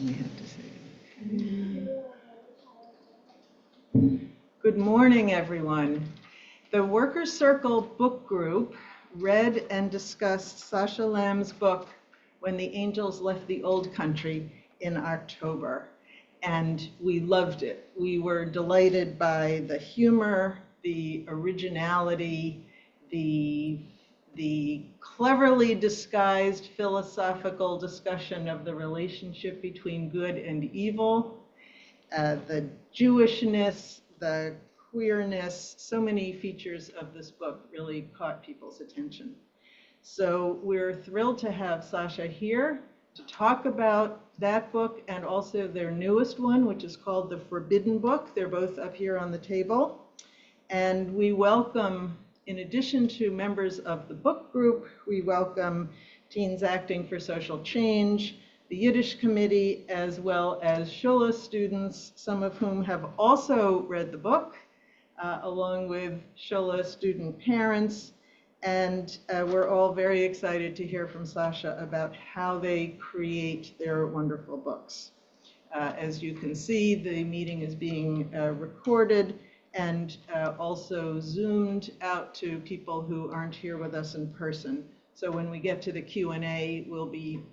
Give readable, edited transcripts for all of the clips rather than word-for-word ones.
We have to say good morning, everyone. The Workers' Circle book group read and discussed Sacha Lamb's book, When the Angels Left the Old Country, in October. And we loved it. We were delighted by the humor, the originality, the cleverly disguised philosophical discussion of the relationship between good and evil, the Jewishness, the queerness, so many features of this book really caught people's attention. So we're thrilled to have Sacha here to talk about that book and also their newest one, which is called The Forbidden Book. They're both up here on the table. And we welcome, in addition to members of the book group, we welcome Teens Acting for Social Change, the Yiddish Committee, as well as Shule students, some of whom have also read the book, along with Shule student parents. And we're all very excited to hear from Sacha about how they create their wonderful books. As you can see, the meeting is being recorded and also zoomed out to people who aren't here with us in person. So when we get to the Q&A, we'll be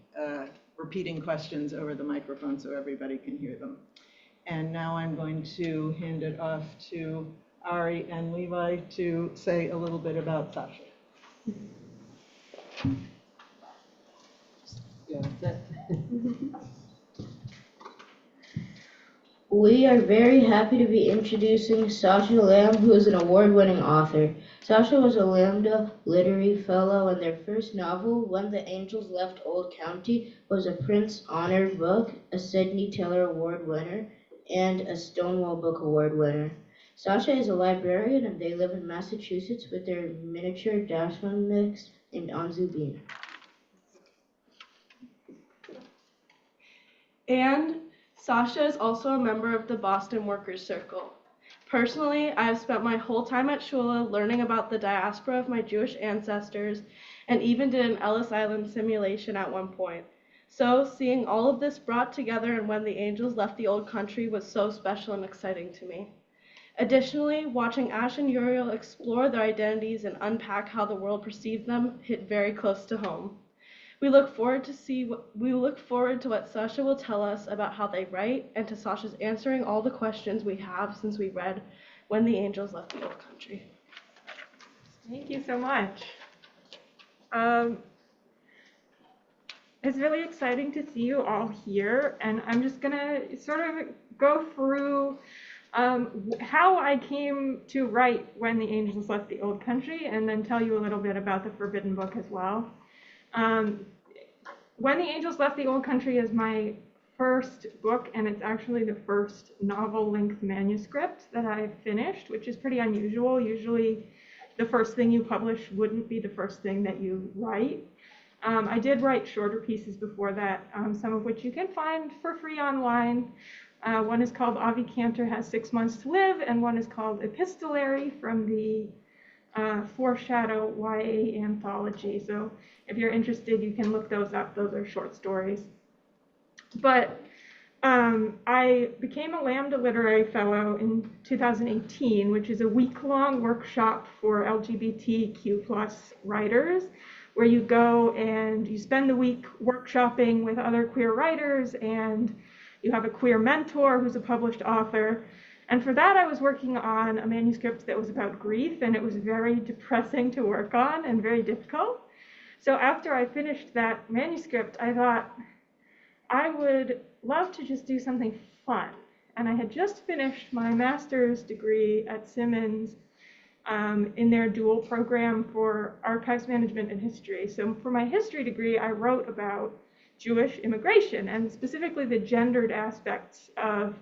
repeating questions over the microphone so everybody can hear them. And now I'm going to hand it off to Ari and Levi to say a little bit about Sacha. We are very happy to be introducing Sacha Lamb, who is an award-winning author. Sacha was a Lambda Literary Fellow, and their first novel, When the Angels Left Old County, was a Printz Honor Book, a Sidney Taylor Award winner, and a Stonewall Book Award winner. Sacha is a librarian, and they live in Massachusetts with their miniature dachshund mix named Anzu Bean. And Sacha is also a member of the Boston Workers' Circle. Personally, I have spent my whole time at Shule learning about the diaspora of my Jewish ancestors and even did an Ellis Island simulation at one point. So seeing all of this brought together and When the Angels Left the Old Country was so special and exciting to me. Additionally, watching Ash and Uriel explore their identities and unpack how the world perceived them hit very close to home. We look forward to what Sacha will tell us about how they write and to Sacha's answering all the questions we have since we read When the Angels Left the Old Country. Thank you so much. It's really exciting to see you all here, and I'm just gonna sort of go through how I came to write When the Angels Left the Old Country, and then tell you a little bit about the Forbidden Book as well. When the Angels Left the Old Country is my first book, and it's actually the first novel-length manuscript that I've finished, which is pretty unusual. Usually the first thing you publish wouldn't be the first thing that you write. I did write shorter pieces before that, some of which you can find for free online. One is called Avi Cantor Has 6 Months to Live, and one is called Epistolary from the Foreshadow YA anthology. So if you're interested, you can look those up. Those are short stories. But I became a Lambda Literary Fellow in 2018, which is a week-long workshop for LGBTQ+ writers, where you go and you spend the week workshopping with other queer writers, and you have a queer mentor who's a published author. And for that, I was working on a manuscript that was about grief, and it was very depressing to work on and very difficult. So after I finished that manuscript, I thought I would love to just do something fun. And I had just finished my master's degree at Simmons in their dual program for archives management and history. So for my history degree, I wrote about Jewish immigration, and specifically the gendered aspects of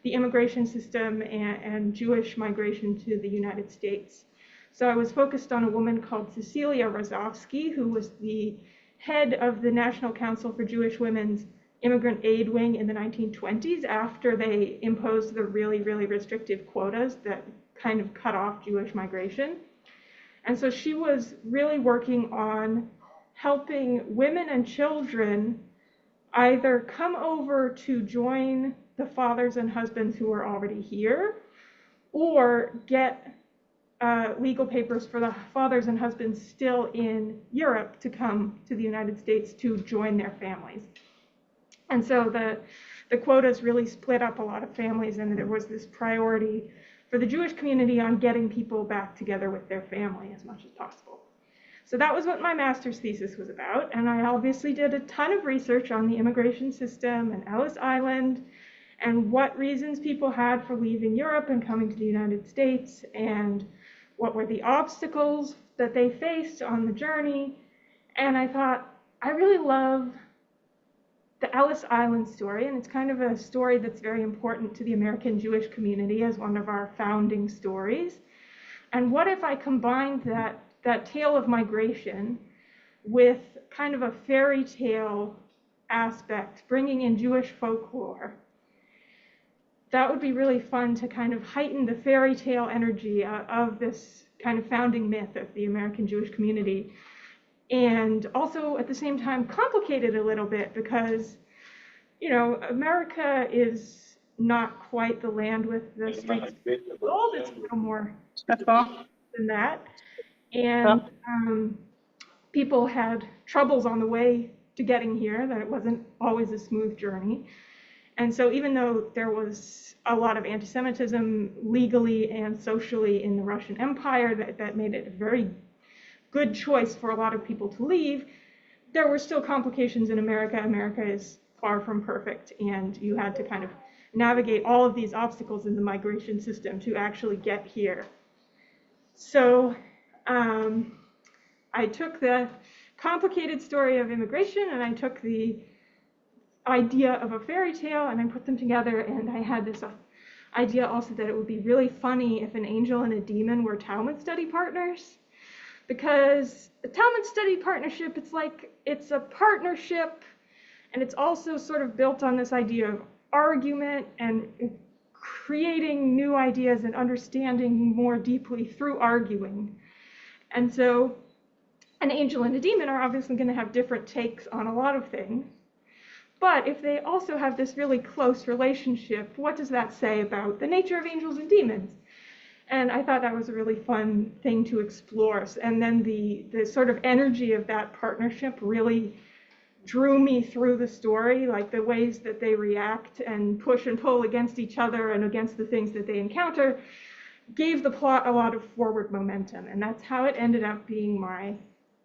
the immigration system and Jewish migration to the United States. So I was focused on a woman called Cecilia Rozovsky, who was the head of the National Council for Jewish Women's Immigrant Aid Wing in the 1920s, after they imposed the really, really restrictive quotas that kind of cut off Jewish migration. And so she was really working on helping women and children either come over to join the fathers and husbands who are already here, or get legal papers for the fathers and husbands still in Europe to come to the United States to join their families. And so the quotas really split up a lot of families, and there was this priority for the Jewish community on getting people back together with their family as much as possible. So that was what my master's thesis was about, and I obviously did a ton of research on the immigration system and Ellis Island, and what reasons people had for leaving Europe and coming to the United States, and what were the obstacles that they faced on the journey. And I thought, I really love the Ellis Island story, and it's kind of a story that's very important to the American Jewish community as one of our founding stories. And what if I combined that tale of migration with kind of a fairy tale aspect, bringing in Jewish folklore? That would be really fun to kind of heighten the fairy tale energy of this kind of founding myth of the American Jewish community. And also at the same time complicate it a little bit, because, you know, America is not quite the land with the streets of gold. It's a little more than that. And people had troubles on the way to getting here, that it wasn't always a smooth journey. And so even though there was a lot of anti-Semitism legally and socially in the Russian Empire that made it a very good choice for a lot of people to leave, there were still complications in America. America is far from perfect, and you had to kind of navigate all of these obstacles in the migration system to actually get here. So I took the complicated story of immigration, and I took the idea of a fairy tale, and I put them together, and I had this idea also that it would be really funny if an angel and a demon were Talmud study partners. Because the Talmud study partnership, it's a partnership, and it's also sort of built on this idea of argument and creating new ideas and understanding more deeply through arguing. And so an angel and a demon are obviously going to have different takes on a lot of things. But if they also have this really close relationship, what does that say about the nature of angels and demons? And I thought that was a really fun thing to explore. And then the sort of energy of that partnership really drew me through the story, like the ways that they react and push and pull against each other and against the things that they encounter, gave the plot a lot of forward momentum. And that's how it ended up being my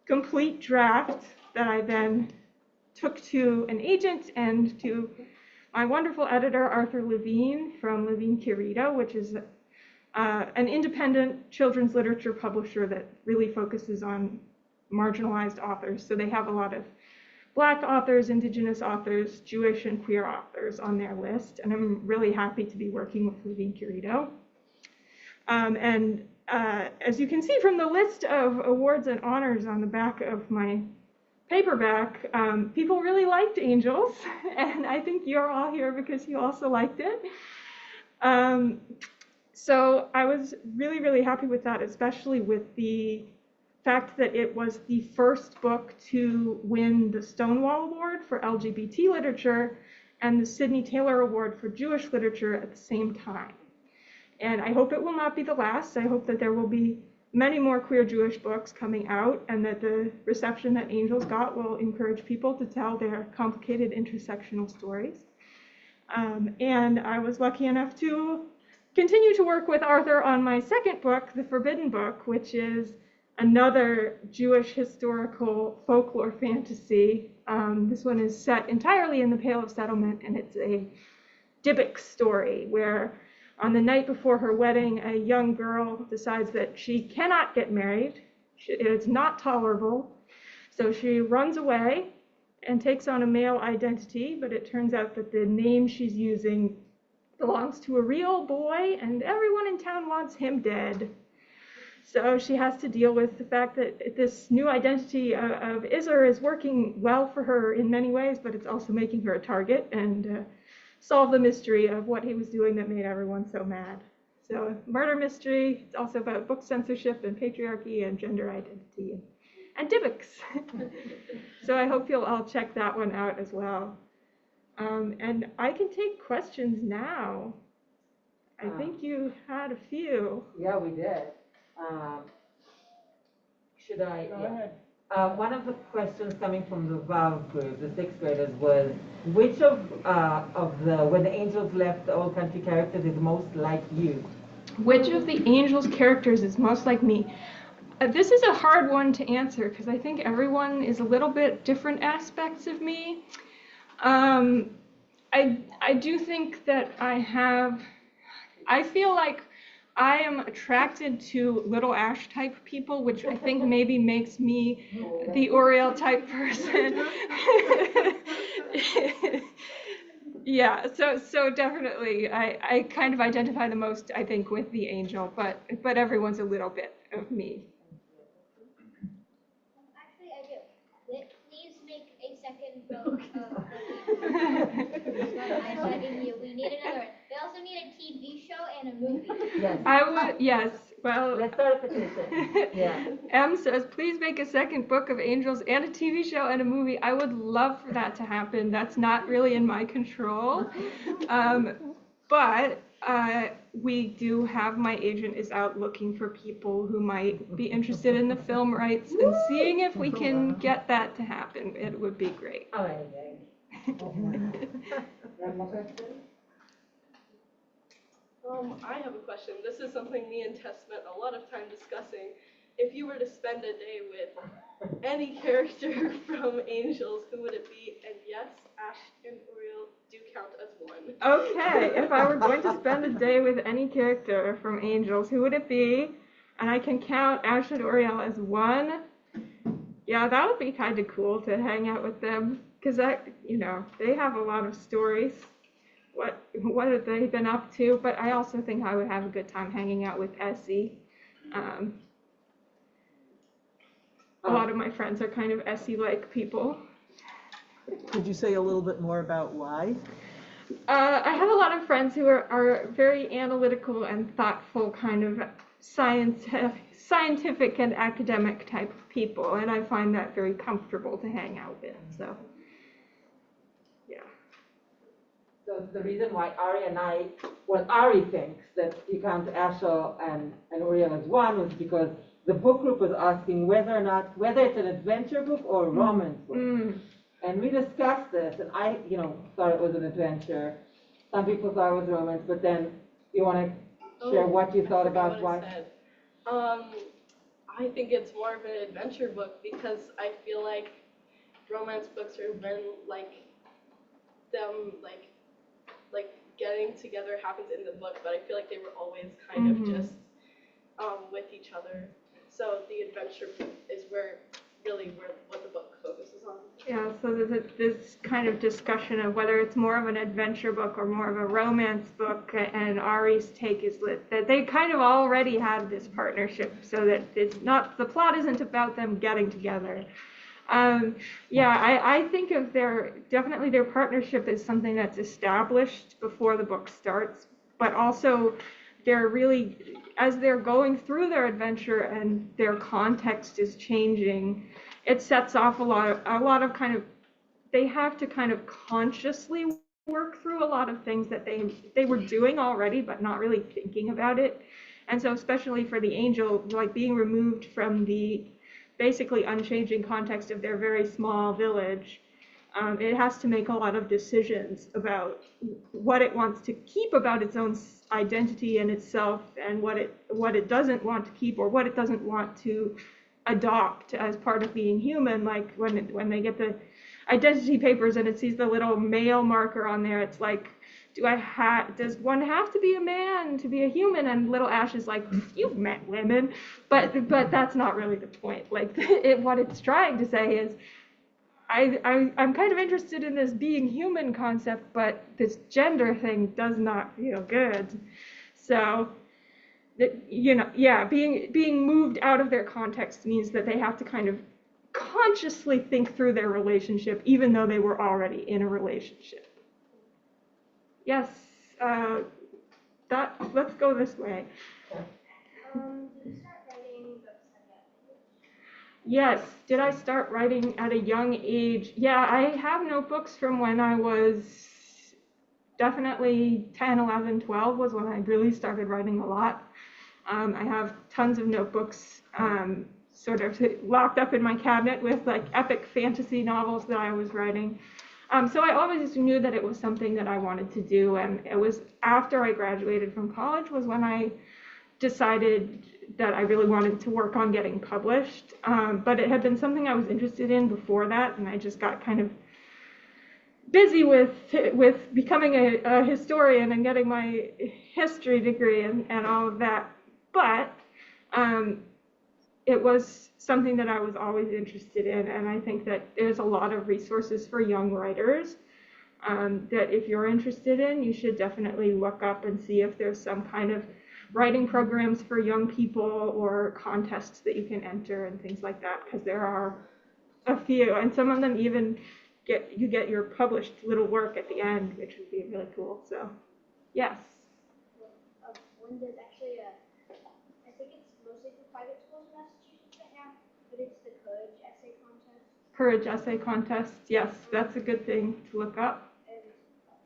complete draft that I then took to an agent and to my wonderful editor, Arthur Levine from Levine Querido, which is an independent children's literature publisher that really focuses on marginalized authors. So they have a lot of Black authors, Indigenous authors, Jewish and queer authors on their list. And I'm really happy to be working with Levine Querido. As you can see from the list of awards and honors on the back of my paperback, people really liked Angels, and I think you're all here because you also liked it. So I was really, really happy with that, especially with the fact that it was the first book to win the Stonewall Award for LGBT literature and the Sidney Taylor Award for Jewish literature at the same time. And I hope it will not be the last. I hope that there will be many more queer Jewish books coming out, and that the reception that Angels got will encourage people to tell their complicated intersectional stories. And I was lucky enough to continue to work with Arthur on my second book, The Forbidden Book, which is another Jewish historical folklore fantasy. This one is set entirely in the Pale of Settlement, and it's a Dybbuk story where on the night before her wedding, a young girl decides that she cannot get married. It's not tolerable. So she runs away and takes on a male identity, but it turns out that the name she's using belongs to a real boy, and everyone in town wants him dead. So she has to deal with the fact that this new identity of Isser is working well for her in many ways, but it's also making her a target, and solve the mystery of what he was doing that made everyone so mad. So murder mystery. It's also about book censorship and patriarchy and gender identity and Dybbuks. So I hope you'll all check that one out as well. And I can take questions now. I think you had a few. Yeah, we did. Should I? Go Yeah. ahead. One of the questions coming from the VAV group, the sixth graders, was which of the When the Angels Left the Old Country characters is most like you? Which of the Angels characters is most like me? This is a hard one to answer because I think everyone is a little bit different aspects of me. I do think that I feel like I am attracted to little Ash type people, which I think maybe makes me the Oriole type person. Yeah, so definitely I kind of identify the most, I think, with the angel, but everyone's a little bit of me. Actually, I do. Please make a second book of I'm Begging You. We need another one. We also need a TV show and a movie. Yes. Yes, well. Let's start a petition. Yeah. M says, please make a second book of angels and a TV show and a movie. I would love for that to happen. That's not really in my control. But we do have, my agent is out looking for people who might be interested in the film rights and seeing if we can get that to happen. It would be great. Amazing. More questions? I have a question. This is something me and Tess spent a lot of time discussing. If you were to spend a day with any character from Angels, who would it be? And yes, Ash and Oriole do count as one. Okay, if I were going to spend a day with any character from Angels, who would it be? And I can count Ash and Oriole as one. Yeah, that would be kind of cool to hang out with them, because they have a lot of stories. What have they been up to? But I also think I would have a good time hanging out with Essie. A lot of my friends are kind of Essie-like people. Could you say a little bit more about why? I have a lot of friends who are very analytical and thoughtful, kind of scientific and academic type of people, and I find that very comfortable to hang out with. So, yeah. So the reason why Ari thinks that you count Asher and Oriole as one was because the book group was asking whether it's an adventure book or a romance book. And we discussed this, and I, thought it was an adventure. Some people thought it was romance, but then you want to share what you thought about why? I think it's more of an adventure book because I feel like romance books are when them getting together happens in the book, but I feel like they were always kind of just with each other. So the adventure is where what the book focuses on. Yeah, so there's this kind of discussion of whether it's more of an adventure book or more of a romance book, and Ari's take is that they kind of already had this partnership, so that the plot isn't about them getting together. I think of definitely their partnership is something that's established before the book starts, but also they're really, as they're going through their adventure and their context is changing, it sets off a lot of kind of, they have to kind of consciously work through a lot of things that they were doing already, but not really thinking about it. And so especially for the angel, like being removed from the basically unchanging context of their very small village, it has to make a lot of decisions about what it wants to keep about its own identity and itself, and what it doesn't want to keep, or what it doesn't want to adopt as part of being human. Like when they get the identity papers and it sees the little male marker on there, it's like, does one have to be a man to be a human? And little Ash is like, you've met women, but that's not really the point. Like what it's trying to say is, I'm kind of interested in this being human concept, but this gender thing does not feel good. So, being moved out of their context means that they have to kind of consciously think through their relationship, even though they were already in a relationship. Yes, let's go this way. Do you start writing books again? Yes. Did I start writing at a young age? Yeah, I have notebooks from when I was definitely 10, 11, 12 was when I really started writing a lot. I have tons of notebooks sort of locked up in my cabinet with like epic fantasy novels that I was writing. So I always knew that it was something that I wanted to do, and it was after I graduated from college was when I decided that I really wanted to work on getting published. But it had been something I was interested in before that, and I just got kind of busy with becoming a historian and getting my history degree and all of that. But it was something that I was always interested in, and I think that there's a lot of resources for young writers that if you're interested in, you should definitely look up and see if there's some kind of writing programs for young people or contests that you can enter and things like that, because there are a few, and some of them even get your published little work at the end, which would be really cool. So, yes. One that's actually I think it's mostly for private schools in Massachusetts right now, but it's the Courage Essay Contest. Courage Essay Contest, yes, that's a good thing to look up. And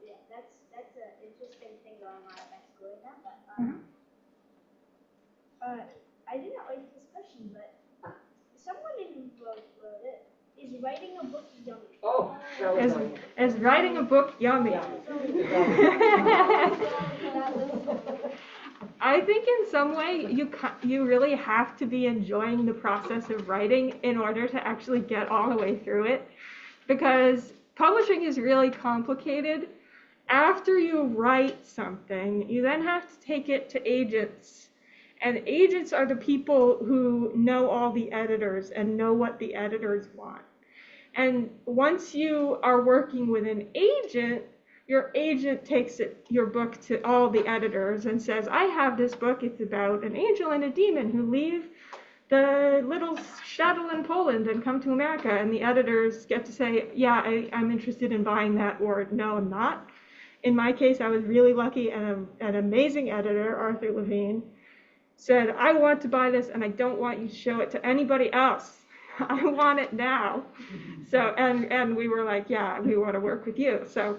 yeah, that's an interesting thing going on at my school right now. But I did not like this question, but someone wrote it. Is writing a book yummy? Oh, that was nice. Is writing a book yummy? I think in some way you really have to be enjoying the process of writing in order to actually get all the way through it, because publishing is really complicated. After you write something, you then have to take it to agents, and agents are the people who know all the editors and know what the editors want. And once you are working with an agent, your agent takes your book to all the editors and says, I have this book, it's about an angel and a demon who leave the little shtetl in Poland and come to America. And the editors get to say, yeah, I'm interested in buying that, or no, I'm not. In my case, I was really lucky, and an amazing editor, Arthur Levine, said, I want to buy this and I don't want you to show it to anybody else. I want it now. So, and we were like, yeah, we want to work with you. So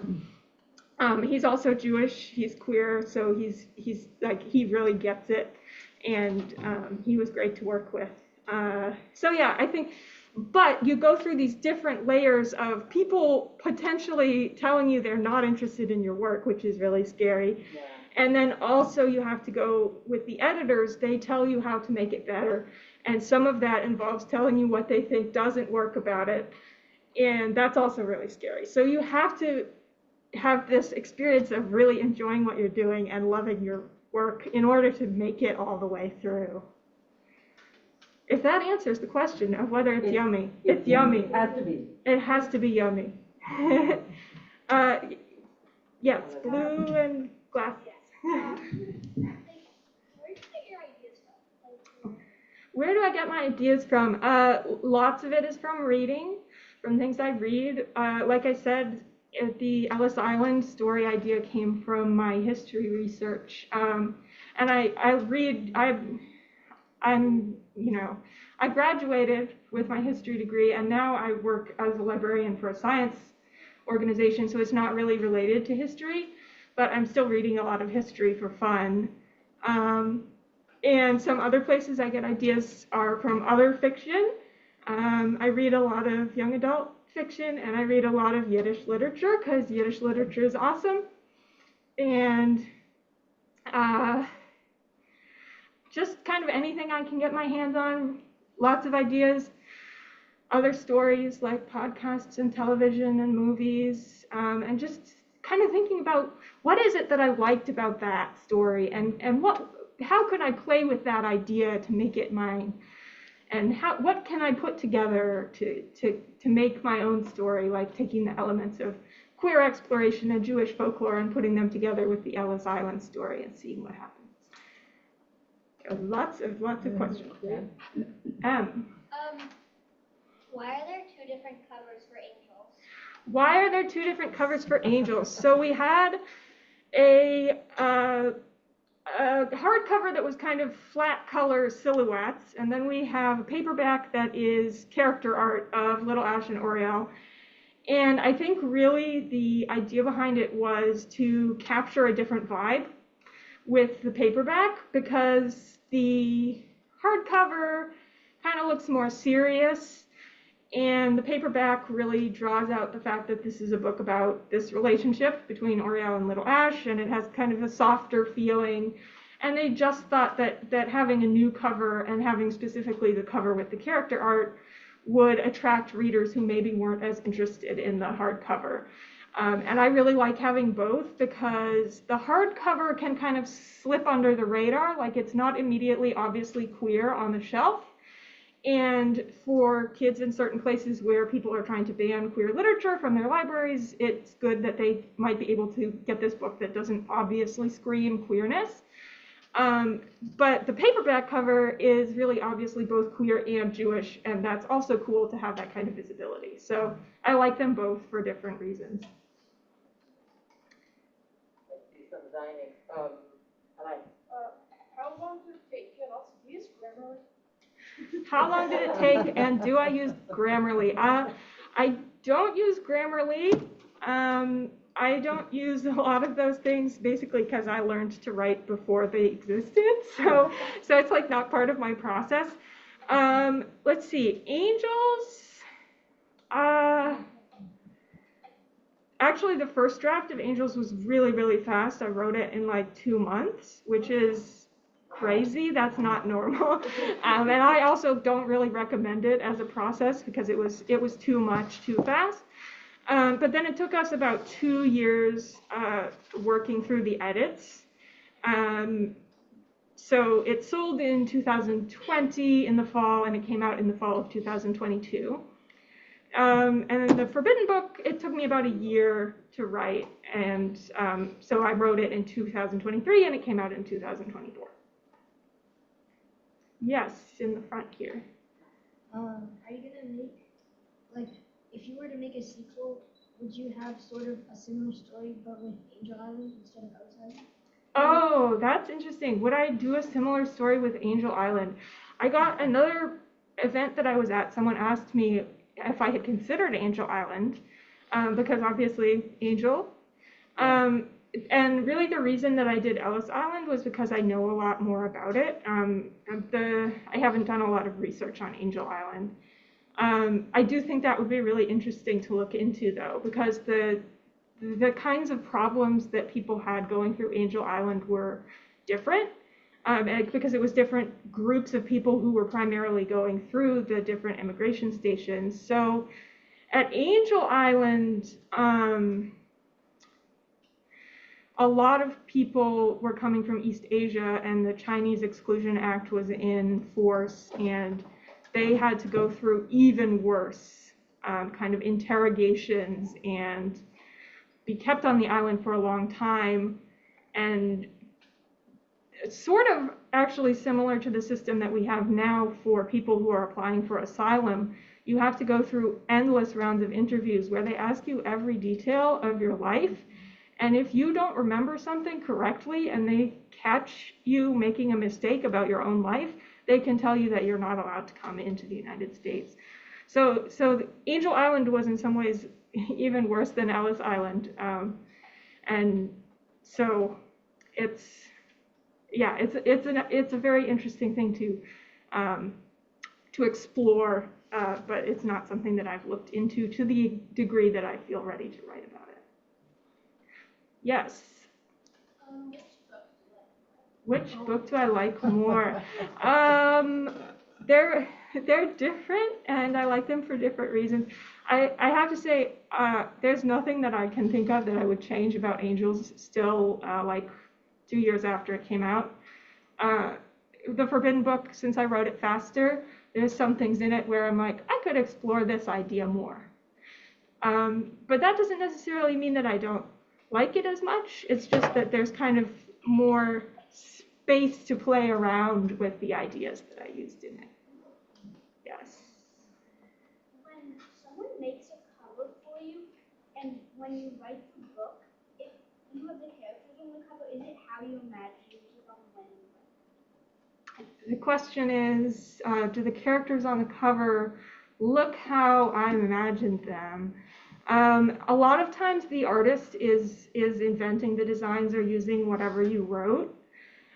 he's also Jewish, he's queer, so he's like, he really gets it, and he was great to work with. So yeah, I think, but you go through these different layers of people potentially telling you they're not interested in your work, which is really scary. Yeah. And then also you have to go with the editors, they tell you how to make it better. And some of that involves telling you what they think doesn't work about it. And that's also really scary. So you have to have this experience of really enjoying what you're doing and loving your work in order to make it all the way through. If that answers the question of whether it's yummy, it's yummy. It has to be. It has to be yummy. Yes, blue and glasses. Where do I get my ideas from? Lots of it is from reading, from things I read. Like I said, the Ellis Island story idea came from my history research. And I graduated with my history degree, and now I work as a librarian for a science organization, so it's not really related to history, but I'm still reading a lot of history for fun. And some other places I get ideas are from other fiction. I read a lot of young adult fiction, and I read a lot of Yiddish literature, because Yiddish literature is awesome. And just kind of anything I can get my hands on, lots of ideas, other stories like podcasts and television and movies, and just kind of thinking about what is it that I liked about that story, and how can I play with that idea to make it mine, and what can I put together to make my own story, like taking the elements of queer exploration and Jewish folklore and putting them together with the Ellis Island story and seeing what happens. Lots of questions. Why are there two different covers for angels? Why are there two different covers for angels? So we had a a hardcover that was kind of flat color silhouettes, and then we have a paperback that is character art of Little Ash and Oriel. And I think really the idea behind it was to capture a different vibe with the paperback, because the hardcover kind of looks more serious, and the paperback really draws out the fact that this is a book about this relationship between Oriel and Little Ash, and it has kind of a softer feeling. And they just thought that having a new cover, and having specifically the cover with the character art, would attract readers who maybe weren't as interested in the hardcover. And I really like having both, because the hardcover can kind of slip under the radar, like it's not immediately obviously queer on the shelf. And for kids in certain places where people are trying to ban queer literature from their libraries, it's good that they might be able to get this book that doesn't obviously scream queerness. But the paperback cover is really obviously both queer and Jewish, and that's also cool to have that kind of visibility. So I like them both for different reasons. Let's do some designing. How long did it take? And also, do you use Grammarly? How long did it take, and do I use Grammarly? I don't use Grammarly. I don't use a lot of those things, basically because I learned to write before they existed, so it's like not part of my process. Let's see, Angels. Actually, the first draft of Angels was really, really fast. I wrote it in like 2 months, which is crazy. That's not normal. And I also don't really recommend it as a process, because it was too much too fast. But then it took us about 2 years working through the edits. So it sold in 2020 in the fall, and it came out in the fall of 2022. And then the Forbidden book, it took me about a year to write, and so I wrote it in 2023, and it came out in 2024. Yes, in the front here. Are you gonna make, like, if you were to make a sequel, would you have sort of a similar story but with Angel Island instead of Outside? Oh, that's interesting. Would I do a similar story with Angel Island? I got another event that I was at. Someone asked me if I had considered Angel Island, because obviously Angel. And really the reason that I did Ellis Island was because I know a lot more about it. I haven't done a lot of research on Angel Island. I do think that would be really interesting to look into, though, because the kinds of problems that people had going through Angel Island were different, because it was different groups of people who were primarily going through the different immigration stations. So at Angel Island, a lot of people were coming from East Asia, and the Chinese Exclusion Act was in force, and they had to go through even worse kind of interrogations and be kept on the island for a long time. And it's sort of actually similar to the system that we have now for people who are applying for asylum. You have to go through endless rounds of interviews where they ask you every detail of your life. And if you don't remember something correctly and they catch you making a mistake about your own life, they can tell you that you're not allowed to come into the United States. So Angel Island was in some ways even worse than Ellis Island. And so it's a very interesting thing to explore, but it's not something that I've looked into to the degree that I feel ready to write about it. Yes. Which book do I like more? They're different, and I like them for different reasons. I have to say, there's nothing that I can think of that I would change about Angels still, like 2 years after it came out. The Forbidden book, since I wrote it faster, there's some things in it where I'm like, I could explore this idea more. But that doesn't necessarily mean that I don't like it as much. It's just that there's kind of more space to play around with the ideas that I used in it. Yes. When someone makes a cover for you, and when you write the book, if you have the characters on the cover, is it how you imagine it on the the question is, do the characters on the cover look how I imagined them? A lot of times the artist is inventing the designs or using whatever you wrote.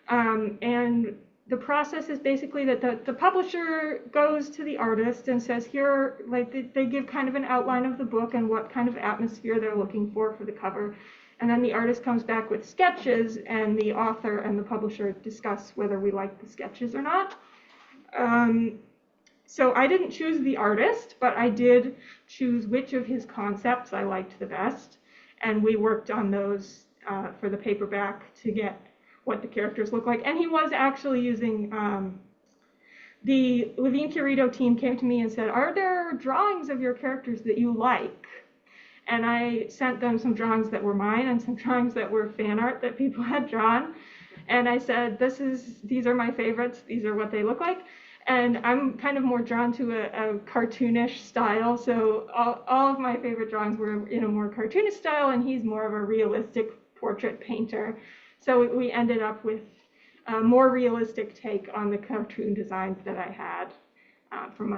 And the process is basically that the publisher goes to the artist and says, here, like they give kind of an outline of the book and what kind of atmosphere they're looking for the cover. And then the artist comes back with sketches, and the author and the publisher discuss whether we like the sketches or not. So I didn't choose the artist, but I did choose which of his concepts I liked the best. And we worked on those for the paperback to get what the characters look like. And he was actually using, the Levine Querido team came to me and said, are there drawings of your characters that you like? And I sent them some drawings that were mine and some drawings that were fan art that people had drawn. And I said, these are my favorites. These are what they look like. And I'm kind of more drawn to a cartoonish style. So all of my favorite drawings were in a more cartoonish style, and he's more of a realistic portrait painter. So we ended up with a more realistic take on the cartoon designs that I had. From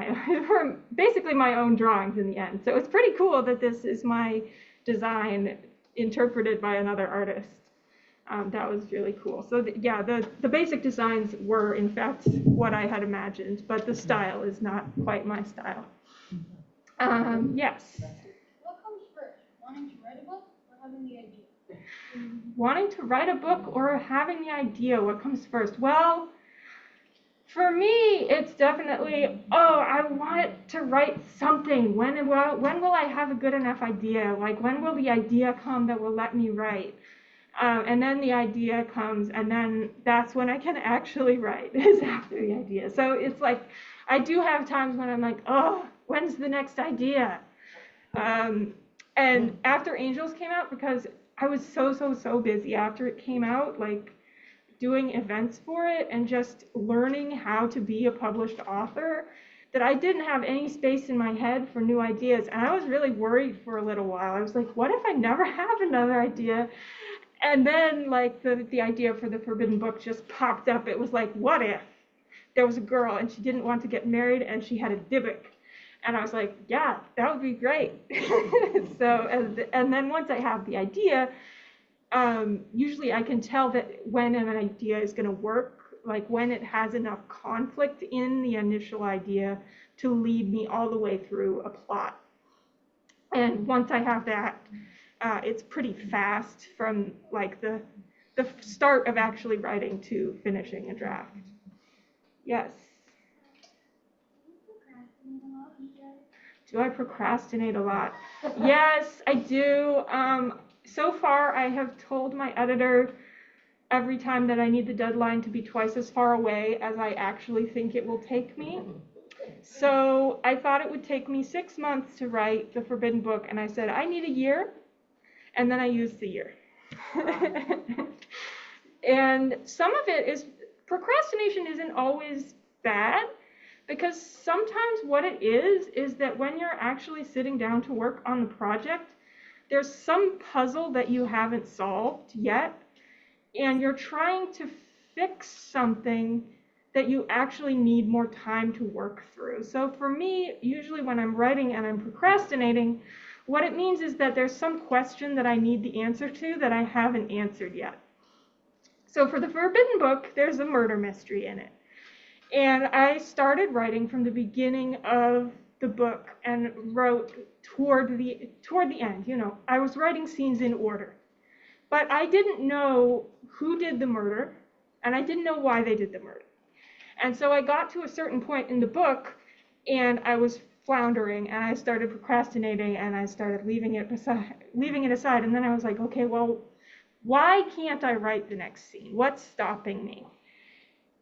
basically my own drawings in the end. So it's pretty cool that this is my design interpreted by another artist. That was really cool. So yeah, the basic designs were in fact what I had imagined, but the style is not quite my style. Yes. What comes first, wanting to write a book or having the idea? Wanting to write a book or having the idea, what comes first? Well, for me, it's definitely, I want to write something. When will I have a good enough idea? Like, when will the idea come that will let me write? And then the idea comes, and then that's when I can actually write, is after the idea. So it's like, I do have times when I'm like, when's the next idea? And after Angels came out, because I was so busy after it came out, like, doing events for it and just learning how to be a published author, that I didn't have any space in my head for new ideas. And I was really worried for a little while. I was like, what if I never have another idea? And then like the idea for the Forbidden Book just popped up. It was like, what if there was a girl and she didn't want to get married and she had a Dybbuk? And I was like, yeah, that would be great. So, and then once I have the idea, usually I can tell that when an idea is going to work, like when it has enough conflict in the initial idea to lead me all the way through a plot. And once I have that, it's pretty fast from like the start of actually writing to finishing a draft. Yes. Do I procrastinate a lot? Yes, I do. So far, I have told my editor every time that I need the deadline to be twice as far away as I actually think it will take me. So I thought it would take me 6 months to write the Forbidden Book, and I said, I need a year, and then I used the year. And some of it is, procrastination isn't always bad, because sometimes what it is that when you're actually sitting down to work on the project, there's some puzzle that you haven't solved yet, and you're trying to fix something that you actually need more time to work through. So for me, usually when I'm writing and I'm procrastinating, what it means is that there's some question that I need the answer to that I haven't answered yet. So for the Forbidden Book, there's a murder mystery in it. And I started writing from the beginning of the book and wrote toward the end. You know, I was writing scenes in order. But I didn't know who did the murder, and I didn't know why they did the murder. And so I got to a certain point in the book, and I was floundering, and I started procrastinating, and I started leaving it aside. And then I was like, okay, well, why can't I write the next scene? What's stopping me?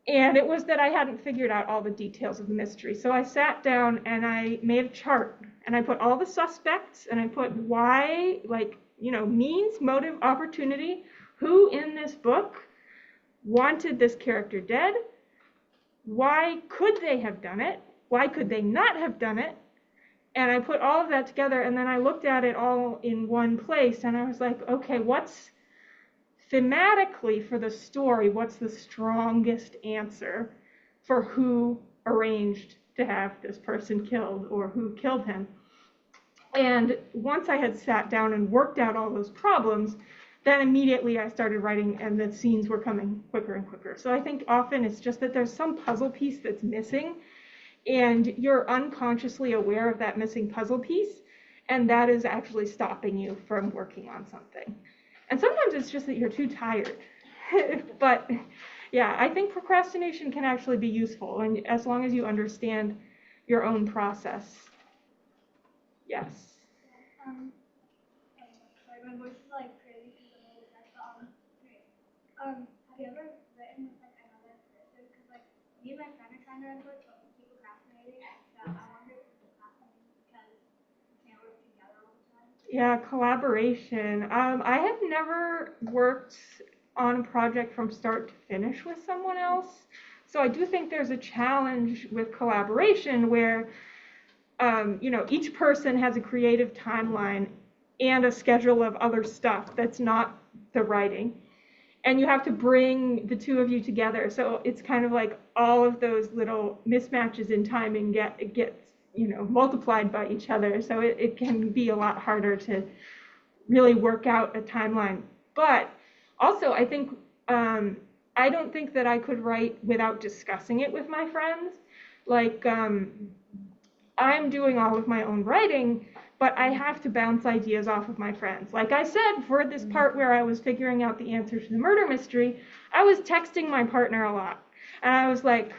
And it was that I hadn't figured out all the details of the mystery. So I sat down and I made a chart, and I put all the suspects, and I put why, like, you know, means, motive, opportunity, who in this book wanted this character dead, why could they have done it, why could they not have done it, and I put all of that together, and then I looked at it all in one place, and I was like, okay, what's thematically for the story, what's the strongest answer for who arranged to have this person killed or who killed him. And once I had sat down and worked out all those problems, then immediately I started writing, and the scenes were coming quicker and quicker. So I think often it's just that there's some puzzle piece that's missing, and you're unconsciously aware of that missing puzzle piece, and that is actually stopping you from working on something. And sometimes it's just that you're too tired. But yeah, I think procrastination can actually be useful, and as long as you understand your own process. Yes. Sorry, my voice is like crazy because I'm really tired. But okay. Have you ever written with like another person? Because like me and my friend are trying to write books, but we keep procrastinating. So I wonder if we're procrastinating because we can't work together all the time. Yeah, collaboration. I have never worked on a project from start to finish with someone else. So I do think there's a challenge with collaboration where, each person has a creative timeline and a schedule of other stuff that's not the writing. And you have to bring the two of you together. So it's kind of like all of those little mismatches in timing gets multiplied by each other. So it can be a lot harder to really work out a timeline. But also, I think I don't think that I could write without discussing it with my friends. Like, I'm doing all of my own writing, but I have to bounce ideas off of my friends. Like I said, for this part where I was figuring out the answer to the murder mystery, I was texting my partner a lot. And I was like,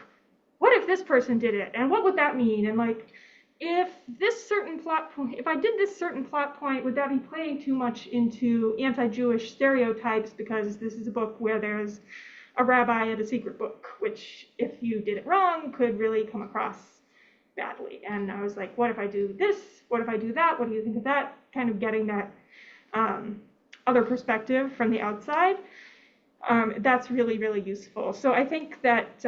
what if this person did it? And what would that mean? And like, if I did this certain plot point, would that be playing too much into anti-Jewish stereotypes? Because this is a book where there's a rabbi at a secret book, which if you did it wrong, could really come across badly. And I was like, what if I do this? What if I do that? What do you think of that? Kind of getting that other perspective from the outside. That's really, really useful. So I think that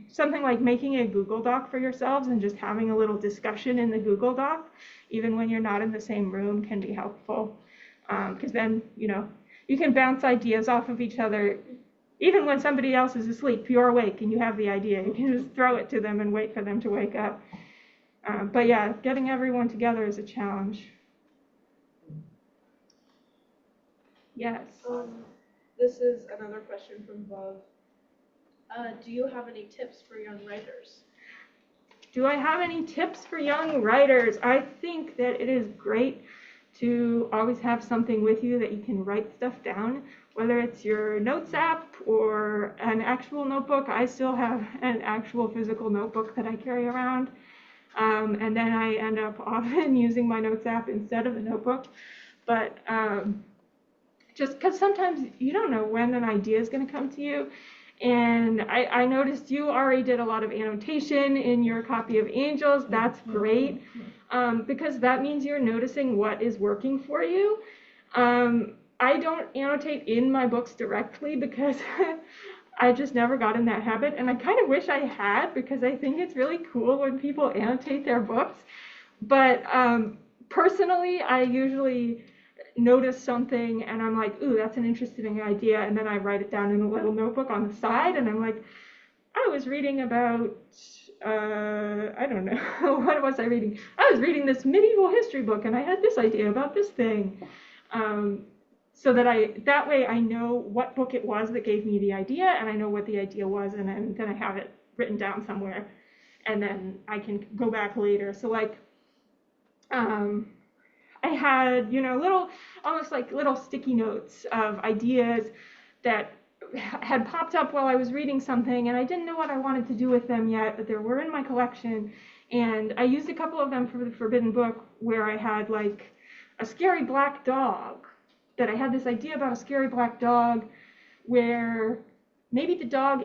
something like making a Google Doc for yourselves and just having a little discussion in the Google Doc, even when you're not in the same room, can be helpful. Because then, you can bounce ideas off of each other. Even when somebody else is asleep, you're awake and you have the idea. You can just throw it to them and wait for them to wake up. But yeah, getting everyone together is a challenge. Yes. This is another question from Bob. Do you have any tips for young writers? Do I have any tips for young writers? I think that it is great to always have something with you that you can write stuff down, whether it's your notes app or an actual notebook. I still have an actual physical notebook that I carry around. And then I end up often using my notes app instead of the notebook. But just because sometimes you don't know when an idea is going to come to you. And I noticed you already did a lot of annotation in your copy of Angels. That's great, because that means you're noticing what is working for you. I don't annotate in my books directly because I just never got in that habit. And I kind of wish I had, because I think it's really cool when people annotate their books. But personally, I usually notice something and I'm like, ooh, that's an interesting idea, and then I write it down in a little notebook on the side, and I'm like, I was reading about I don't know, what was I reading? I was reading this medieval history book and I had this idea about this thing. So that way I know what book it was that gave me the idea, and I know what the idea was, and then I have it written down somewhere, and then I can go back later. So like I had, almost like little sticky notes of ideas that had popped up while I was reading something, and I didn't know what I wanted to do with them yet, but they were in my collection. And I used a couple of them for the Forbidden Book, where I had like a scary black dog, that I had this idea about a scary black dog where maybe the dog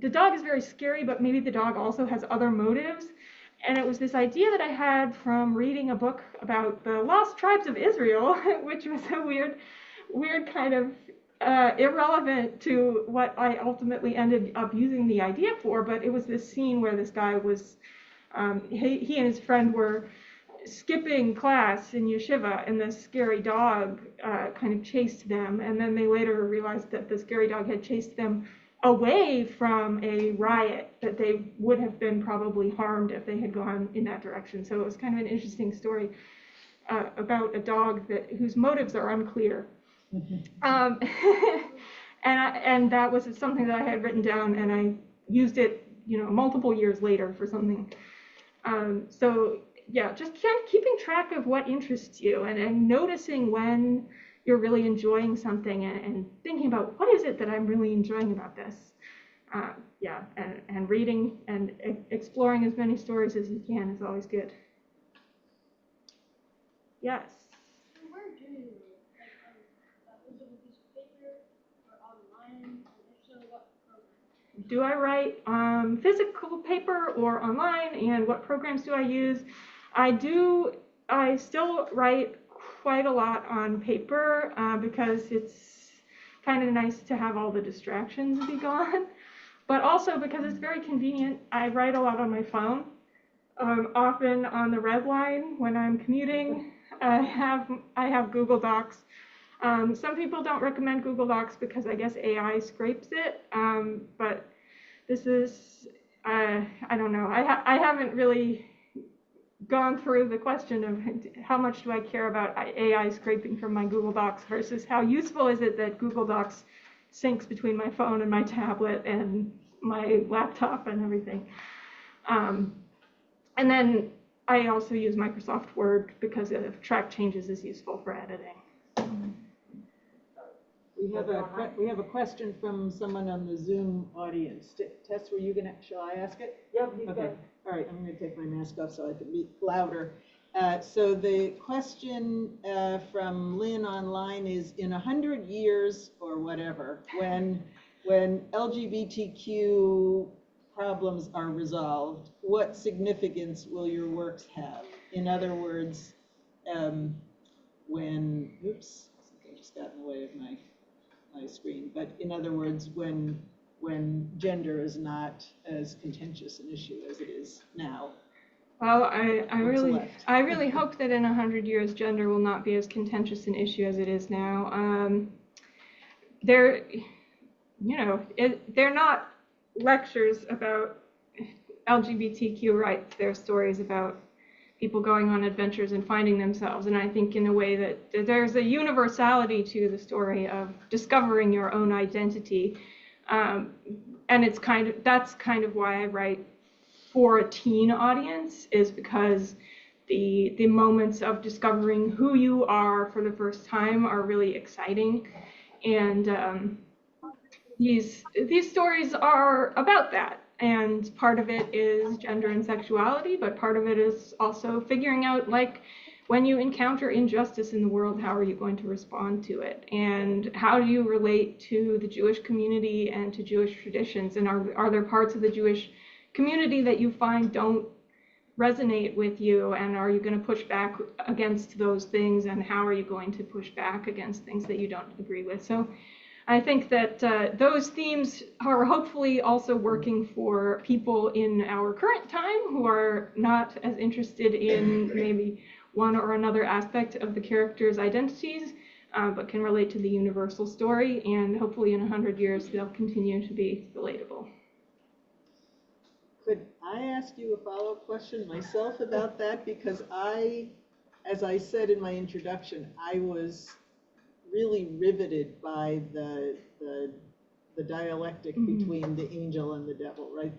is very scary, but maybe the dog also has other motives. And it was this idea that I had from reading a book about the lost tribes of Israel, which was a weird kind of irrelevant to what I ultimately ended up using the idea for. But it was this scene where this guy was, he and his friend were skipping class in yeshiva, and this scary dog kind of chased them. And then they later realized that the scary dog had chased them away from a riot, that they would have been probably harmed if they had gone in that direction. So it was kind of an interesting story about a dog whose motives are unclear. um, and that was something that I had written down, and I used it, multiple years later for something. So yeah, just kind of keeping track of what interests you, and noticing when you're really enjoying something, and thinking about what is it that I'm really enjoying about this. Yeah, and reading and exploring as many stories as you can is always good. Yes. So where do you is it a piece of paper or online? And if so, what program? Do I write physical paper or online, and what programs do I use? I still write quite a lot on paper because it's kind of nice to have all the distractions be gone, but also because it's very convenient. I write a lot on my phone, often on the red line when I'm commuting. I have Google Docs. Some people don't recommend Google Docs because I guess AI scrapes it, but this is, I don't know. I haven't really gone through the question of how much do I care about AI scraping from my Google Docs versus how useful is it that Google Docs syncs between my phone and my tablet and my laptop and everything. And then I also use Microsoft Word because track changes is useful for editing. We have a question from someone on the Zoom audience. Tess, shall I ask it? Yep, you Okay. can. All right, I'm going to take my mask off so I can be louder. So the question from Lynn online is, in 100 years or whatever, when LGBTQ problems are resolved, what significance will your works have? In other words, when, oops, something just got in the way of my screen, but in other words, when gender is not as contentious an issue as it is now. Well, I really hope that in 100 years gender will not be as contentious an issue as it is now. They're not lectures about LGBTQ rights. They're stories about people going on adventures and finding themselves. And I think in a way that there's a universality to the story of discovering your own identity. And that's kind of why I write for a teen audience, is because the moments of discovering who you are for the first time are really exciting. And these stories are about that. And part of it is gender and sexuality, but part of it is also figuring out, like, when you encounter injustice in the world, how are you going to respond to it? And how do you relate to the Jewish community and to Jewish traditions? And are there parts of the Jewish community that you find don't resonate with you? And are you going to push back against those things? And how are you going to push back against things that you don't agree with? So I think that those themes are hopefully also working for people in our current time who are not as interested in maybe one or another aspect of the characters' identities, but can relate to the universal story. And hopefully in 100 years, they'll continue to be relatable. Could I ask you a follow-up question myself about that? Because as I said in my introduction, I was really riveted by the dialectic between the angel and the devil, right?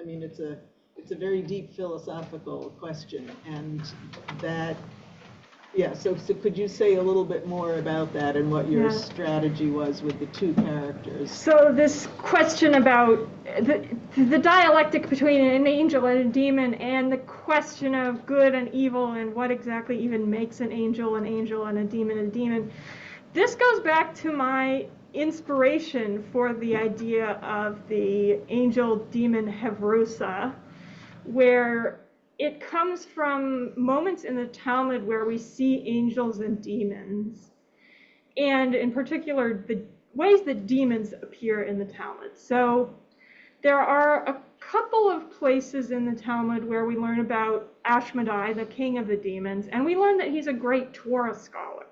I mean, it's a very deep philosophical question, and that, yeah. So could you say a little bit more about that and what your strategy was with the two characters? So this question about the dialectic between an angel and a demon, and the question of good and evil, and what exactly even makes an angel, and a demon. This goes back to my inspiration for the idea of the angel-demon Hevrusa, where it comes from moments in the Talmud where we see angels and demons, and in particular the ways that demons appear in the Talmud. So there are a couple of places in the Talmud where we learn about Ashmedai, the king of the demons, and we learn that he's a great Torah scholar,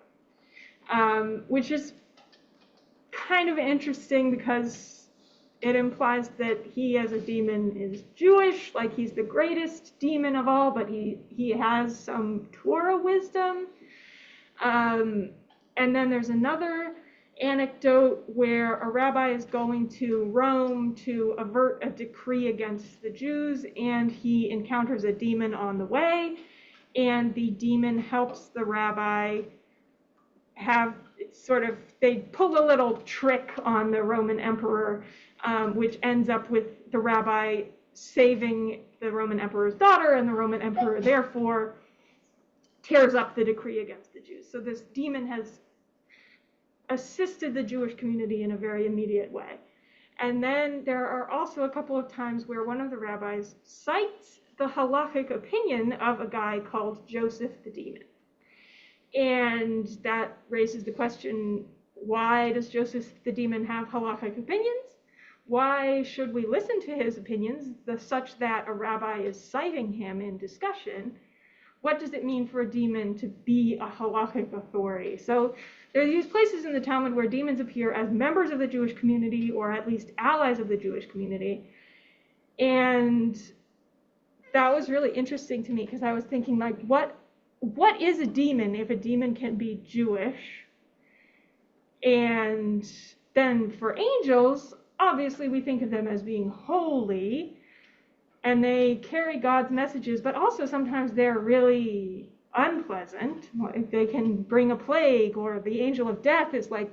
which is kind of interesting because it implies that he as a demon is Jewish, like he's the greatest demon of all, but he has some Torah wisdom. And then there's another anecdote where a rabbi is going to Rome to avert a decree against the Jews, and he encounters a demon on the way, and the demon helps the rabbi they pull a little trick on the Roman emperor, which ends up with the rabbi saving the Roman emperor's daughter, and the Roman emperor therefore tears up the decree against the Jews. So this demon has assisted the Jewish community in a very immediate way. And then there are also a couple of times where one of the rabbis cites the halachic opinion of a guy called Joseph the demon. And that raises the question, why does Joseph the demon have halachic opinions? Why should we listen to his opinions such that a rabbi is citing him in discussion? What does it mean for a demon to be a halachic authority? So there are these places in the Talmud where demons appear as members of the Jewish community, or at least allies of the Jewish community. And that was really interesting to me, because I was thinking, like, what is a demon if a demon can be Jewish? And then for angels, obviously we think of them as being holy, and they carry God's messages, but also sometimes they're really unpleasant. They can bring a plague, or the angel of death is like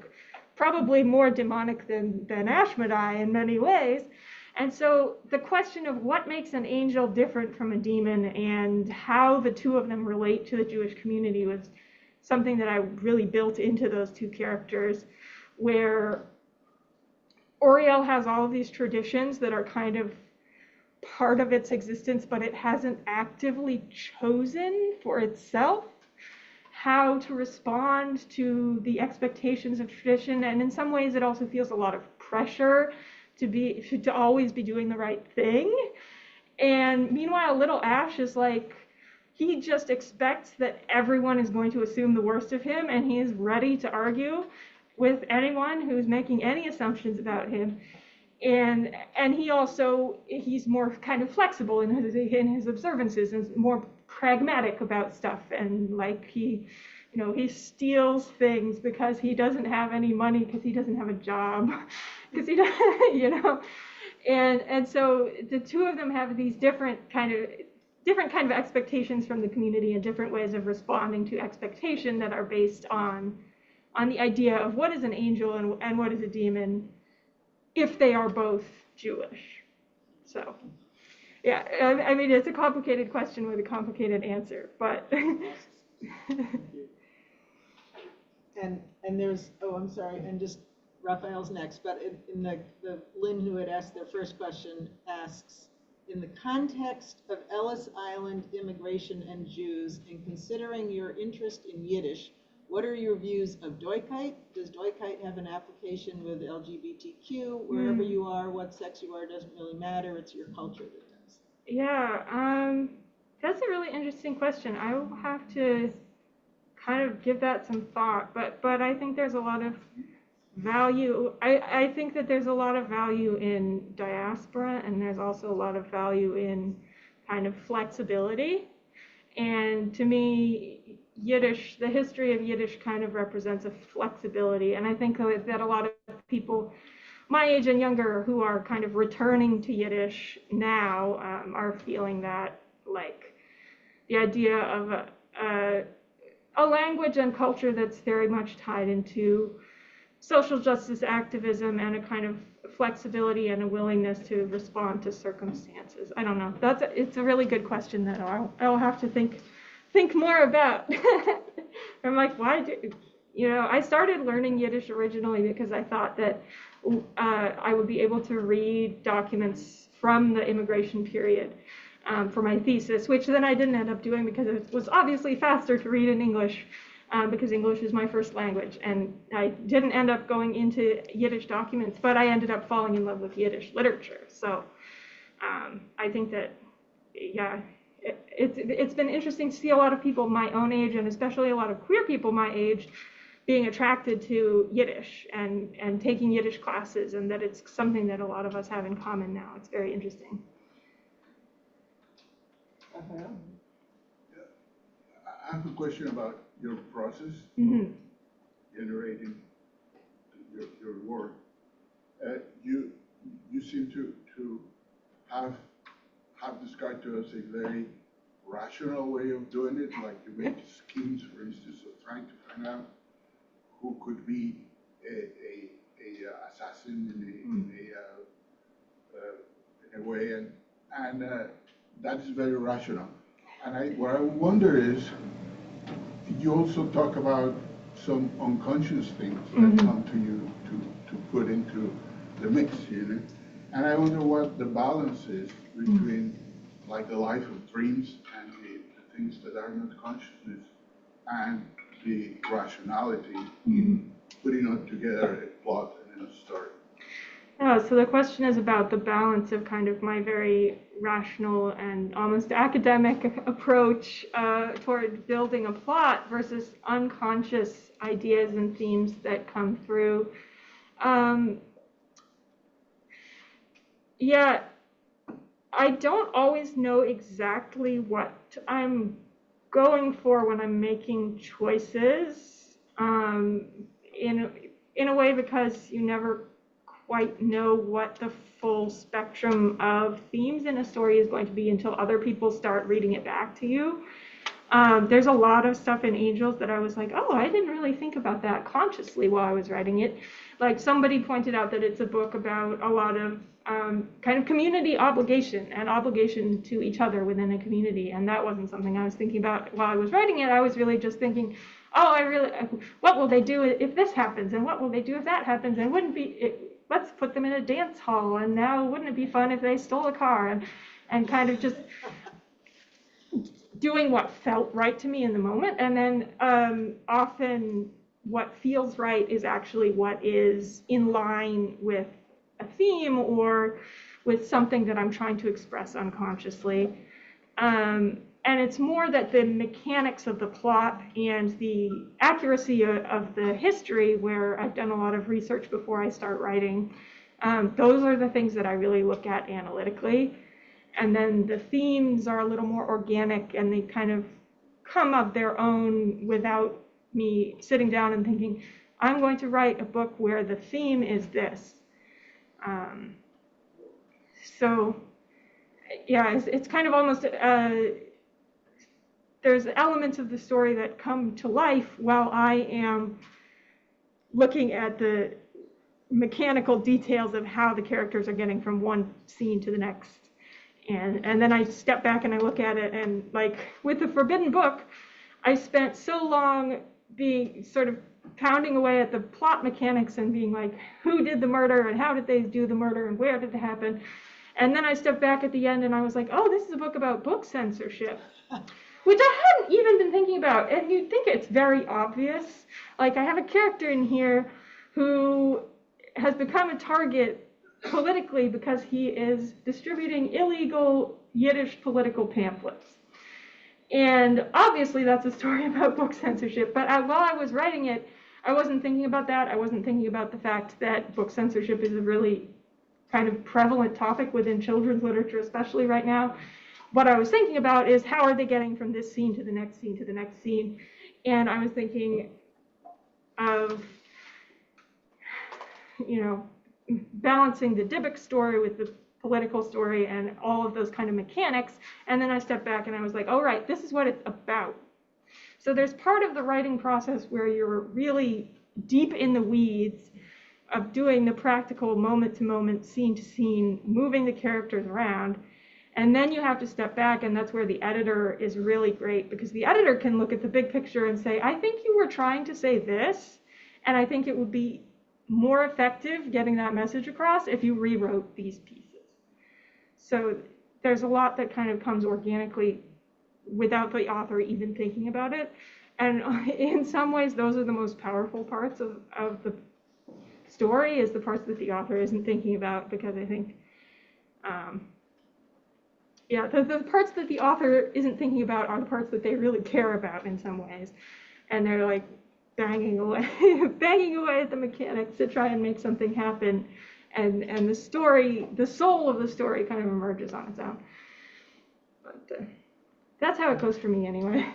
probably more demonic than Ashmedai in many ways. And so the question of what makes an angel different from a demon and how the two of them relate to the Jewish community was something that I really built into those two characters, where Oriel has all of these traditions that are kind of part of its existence, but it hasn't actively chosen for itself how to respond to the expectations of tradition. And in some ways it also feels a lot of pressure to always be doing the right thing. And meanwhile, little Ash is like, he just expects that everyone is going to assume the worst of him, and he is ready to argue with anyone who's making any assumptions about him. And he's more kind of flexible in his observances, and more pragmatic about stuff. And like he steals things because he doesn't have any money, because he doesn't have a job, because he doesn't, and so the two of them have these different kind of expectations from the community, and different ways of responding to expectation that are based on the idea of what is an angel and what is a demon, if they are both Jewish. So, yeah, I mean, it's a complicated question with a complicated answer, but. And there's, I'm sorry, and just Raphael's next, but in the Lynn who had asked their first question asks, in the context of Ellis Island immigration and Jews, and considering your interest in Yiddish, what are your views of Deutschkeit? Does Deutschkeit have an application with LGBTQ? Wherever you are, what sex you are, doesn't really matter. It's your culture that does. Yeah, that's a really interesting question. I will have to kind of give that some thought, but I think there's a lot of value. I think that there's a lot of value in diaspora, and there's also a lot of value in kind of flexibility. And to me, Yiddish, the history of Yiddish kind of represents a flexibility. And I think that a lot of people my age and younger who are kind of returning to Yiddish now are feeling that, like, the idea of a language and culture that's very much tied into social justice activism, and a kind of flexibility and a willingness to respond to circumstances. I don't know. It's a really good question that I'll have to think more about. I'm like, I started learning Yiddish originally because I thought that I would be able to read documents from the immigration period for my thesis, which then I didn't end up doing because it was obviously faster to read in English, because English is my first language, and I didn't end up going into Yiddish documents, but I ended up falling in love with Yiddish literature. So I think that, yeah, it's been interesting to see a lot of people my own age, and especially a lot of queer people my age, being attracted to Yiddish and taking Yiddish classes, and that it's something that a lot of us have in common now. It's very interesting. I have a question about your process Mm-hmm. generating your work. You seem to have described to us a very rational way of doing it, like you make schemes, for instance, of trying to find out who could be a assassin in a way, and that is very rational. And what I wonder is, you also talk about some unconscious things that come to you to put into the mix, you know? And I wonder what the balance is between like the life of dreams and the things that are not consciousness and the rationality in putting on together a plot and a story. Yeah, so the question is about the balance of kind of my very rational and almost academic approach toward building a plot versus unconscious ideas and themes that come through. Yeah, I don't always know exactly what I'm going for when I'm making choices, in a way, because you never quite know what the full spectrum of themes in a story is going to be until other people start reading it back to you. There's a lot of stuff in Angels that I was like, oh, I didn't really think about that consciously while I was writing it. Like somebody pointed out that it's a book about a lot of kind of community obligation and obligation to each other within a community. And that wasn't something I was thinking about while I was writing it. I was really just thinking, oh, what will they do if this happens? And what will they do if that happens? And let's put them in a dance hall. And now wouldn't it be fun if they stole a car? And kind of just doing what felt right to me in the moment. And then often what feels right is actually what is in line with a theme or with something that I'm trying to express unconsciously. And it's more that the mechanics of the plot and the accuracy of the history, where I've done a lot of research before I start writing, those are the things that I really look at analytically. And then the themes are a little more organic, and they kind of come of their own without me sitting down and thinking, I'm going to write a book where the theme is this. So, yeah, it's kind of almost, there's elements of the story that come to life while I am looking at the mechanical details of how the characters are getting from one scene to the next. And then I step back and I look at it, and like with the Forbidden Book, I spent so long being sort of pounding away at the plot mechanics and being like, who did the murder and how did they do the murder and where did it happen? And then I stepped back at the end and I was like, oh, this is a book about book censorship, which I hadn't even been thinking about. And you'd think it's very obvious. Like, I have a character in here who has become a target politically because he is distributing illegal Yiddish political pamphlets. And obviously that's a story about book censorship, but while I was writing it, I wasn't thinking about that. I wasn't thinking about the fact that book censorship is a really kind of prevalent topic within children's literature, especially right now. What I was thinking about is, how are they getting from this scene to the next scene to the next scene? And I was thinking of, balancing the Dybbuk story with the political story and all of those kind of mechanics. And then I stepped back and I was like, oh, right, this is what it's about. So there's part of the writing process where you're really deep in the weeds of doing the practical moment to moment, scene to scene, moving the characters around. And then you have to step back, and that's where the editor is really great, because the editor can look at the big picture and say, I think you were trying to say this, and I think it would be more effective getting that message across if you rewrote these pieces. So there's a lot that kind of comes organically without the author even thinking about it. And in some ways, those are the most powerful parts of the story, is the parts that the author isn't thinking about, because I think, the parts that the author isn't thinking about are the parts that they really care about in some ways. And they're like, banging away, banging away at the mechanics to try and make something happen. And the story, the soul of the story kind of emerges on its own. But that's how it goes for me anyway.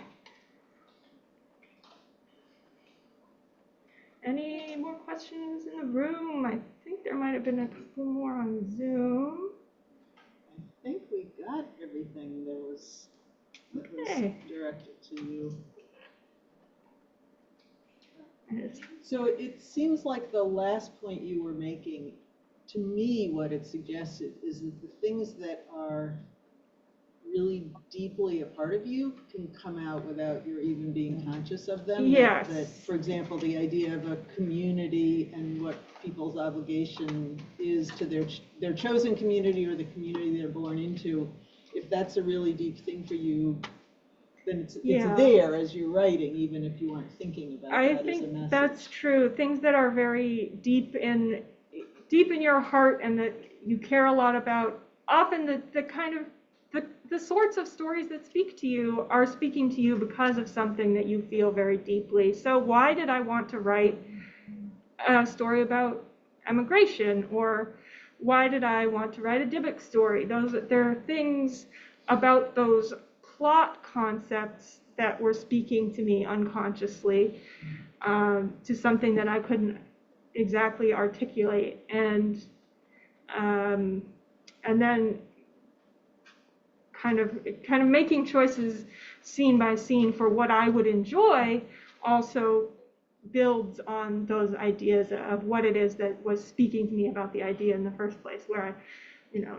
Any more questions in the room? I think there might have been a couple more on Zoom. I think we got everything that was Okay. directed to you. Yes. So it seems like the last point you were making, to me, what it suggested is that the things that are really deeply a part of you can come out without your even being conscious of them. Yes. That, for example, the idea of a community and what people's obligation is to their chosen community or the community they're born into, if that's a really deep thing for you, then it's there as you're writing, even if you weren't thinking about that as a message. I think that's true. Things that are very deep in your heart and that you care a lot about, often the kind of the sorts of stories that speak to you are speaking to you because of something that you feel very deeply. So why did I want to write a story about emigration, or why did I want to write a Dybbuk story? There are things about those plot concepts that were speaking to me unconsciously, to something that I couldn't exactly articulate, and then kind of making choices scene by scene for what I would enjoy also builds on those ideas of what it is that was speaking to me about the idea in the first place, where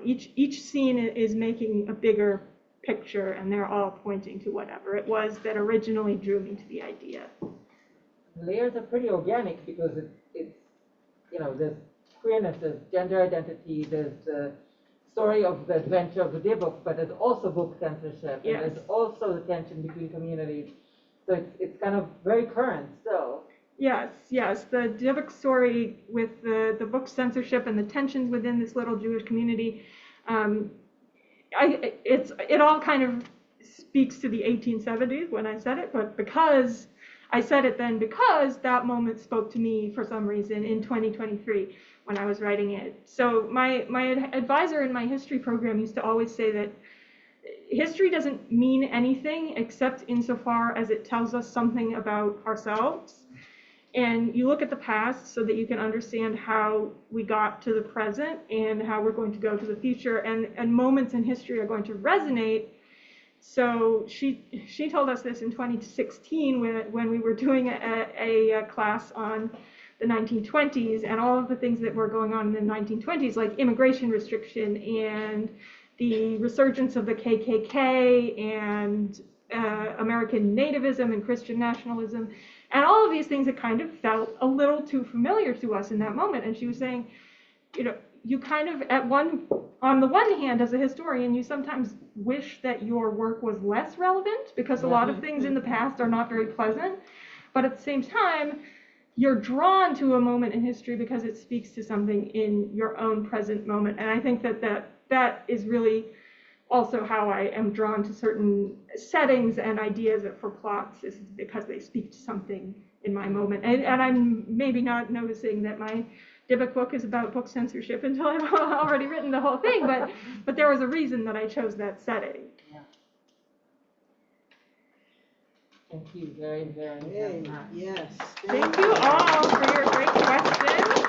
each scene is making a bigger picture, and they're all pointing to whatever it was that originally drew me to the idea. The layers are pretty organic because it's there's queerness, there's gender identity, there's the story of the adventure of the Dybbuk, but there's also book censorship, and there's also the tension between communities. So it's kind of very current still. Yes, the Dybbuk story with the book censorship and the tensions within this little Jewish community, it all kind of speaks to the 1870s when I said it, but because I said it then, because that moment spoke to me for some reason in 2023 when I was writing it. So my advisor in my history program used to always say that history doesn't mean anything except insofar as it tells us something about ourselves. And you look at the past so that you can understand how we got to the present and how we're going to go to the future, and moments in history are going to resonate. So she told us this in 2016 when we were doing a class on the 1920s and all of the things that were going on in the 1920s, like immigration restriction and the resurgence of the KKK and American nativism and Christian nationalism, and all of these things that kind of felt a little too familiar to us in that moment. And she was saying, you kind of, on the one hand, as a historian, you sometimes wish that your work was less relevant because a lot of things in the past are not very pleasant. But at the same time, you're drawn to a moment in history because it speaks to something in your own present moment. And I think that is really also how I am drawn to certain settings and ideas for plots, is because they speak to something in my moment. And I'm maybe not noticing that my Dybbuk book is about book censorship until I've already written the whole thing, but there was a reason that I chose that setting. Yeah. Thank you very, very much. Yes. Thank you all for your great questions.